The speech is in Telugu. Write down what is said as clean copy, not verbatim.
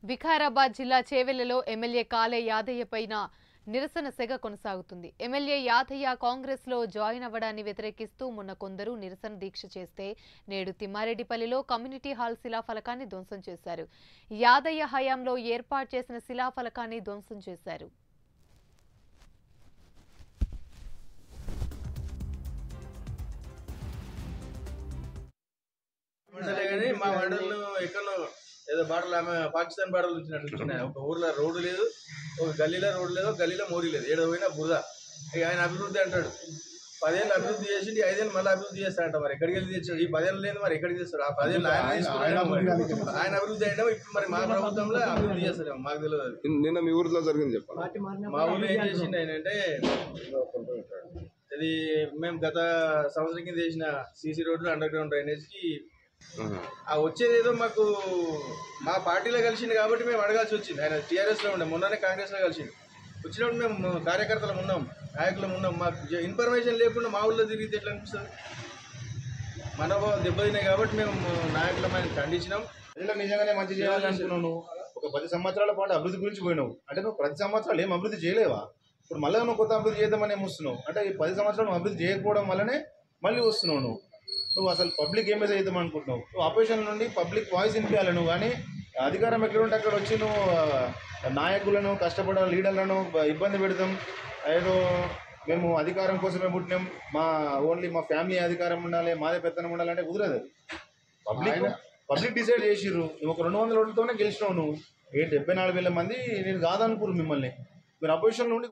వికారాబాద్ జిల్లా చేవెళ్లలో ఎమ్మెల్యే కాలే యాదయ్య పైన నిరసన సెగ కొనసాగుతుంది. ఎమ్మెల్యే యాదయ్య కాంగ్రెస్ లో జాయిన్ అవ్వడాన్ని వ్యతిరేకిస్తూ మొన్న కొందరు నిరసన దీక్ష చేస్తే నేడు తిమ్మారెడ్డిపల్లిలో కమ్యూనిటీ హాల్ శిలాఫలకాన్ని ధ్వంసం చేశారు. యాదయ్య హయాంలో ఏర్పాటు చేసిన శిలాఫలకాన్ని ధ్వంసం చేశారు. ఏదో బాటలు ఆమె పాకిస్తాన్ బాటలు వచ్చినట్టు ఒక ఊర్లో రోడ్డు లేదు, ఒక గల్లీలో రోడ్డు లేదు, ఒక గల్లీలో మోరీ లేదు, ఏడో పోయినా బురద. ఇక ఆయన అభివృద్ధి అంటాడు, 10 ఏళ్ళు అభివృద్ధి చేసింది, 5 ఏళ్ళు మళ్ళీ అభివృద్ధి చేస్తాడంట. మరి ఎక్కడికి వెళ్ళి తెచ్చాడు? ఈ 10 ఏళ్ళు లేదు, మరి ఎక్కడికి తెస్తాడు? ఆ 10 ఏళ్ళు ఆయన అభివృద్ధి అయినా ఇప్పుడు మరి మా ప్రభుత్వంలో అభివృద్ధి చేస్తాడు, మాకు తెలియదు. నిన్న మీ ఊరిలో జరిగింది చెప్పాలి. మా ఊళ్ళో ఏం చేసిండు ఆయన అంటే, ఇది మేము గత సంవత్సరం కింద చేసిన సీసీ రోడ్లు, అండర్ గ్రౌండ్ డ్రైనేజ్కి వచ్చేది ఏదో మాకు మా పార్టీలో కలిసింది కాబట్టి మేము అడగాల్సి వచ్చింది. ఆయన టీఆర్ఎస్లో ఉండే, మొన్ననే కాంగ్రెస్లో కలిసింది. వచ్చినప్పుడు మేము కార్యకర్తలు ఉన్నాం, నాయకులం ఉన్నాం. మాకు ఇన్ఫర్మేషన్ లేకుండా మా ఊళ్ళో తిరిగితే ఎట్లా అనిపిస్తుంది? మనోభావాలు దెబ్బతిన్నాయి కాబట్టి మేము నాయకులమైన ఖండించినాం. ప్రజలకు నిజంగానే మంచి చేయాలనుకున్నాను. ఒక 10 సంవత్సరాల పాటు అభివృద్ధి గురించి పోయినావు అంటే నువ్వు ప్రతి సంవత్సరాలు ఏం అభివృద్ధి చేయలేవా? ఇప్పుడు మళ్ళీ నువ్వు కొత్త అభివృద్ధి చేద్దామని వస్తున్నావు అంటే ఈ 10 సంవత్సరాలు నువ్వు అభివృద్ధి చేయకపోవడం వల్లనే మళ్ళీ వస్తున్నావు. నువ్వు అసలు పబ్లిక్ ఏం మెసేజ్ అవుతాం అనుకుంటున్నావు? నువ్వు అపోజిషన్ నుండి పబ్లిక్ వాయిస్ వినిపించాలి నువ్వు. కానీ అధికారం ఎక్కడ ఉంటే అక్కడ వచ్చి నువ్వు నాయకులను, కష్టపడే లీడర్లను ఇబ్బంది పెడతాం. ఏదో మేము అధికారం కోసమే పుట్టినాం, ఓన్లీ మా ఫ్యామిలీ అధికారం ఉండాలి, మాదే పెత్తనం ఉండాలంటే కుదరదు. పబ్లిక్ డిసైడ్ చేసిర్రు. నువ్వు ఒక 200 ఓట్లతోనే గెలిచినావు. నువ్వు 74,000 మంది నేను కాదనుకురు మిమ్మల్ని. మీరు అపోజిషన్ నుండి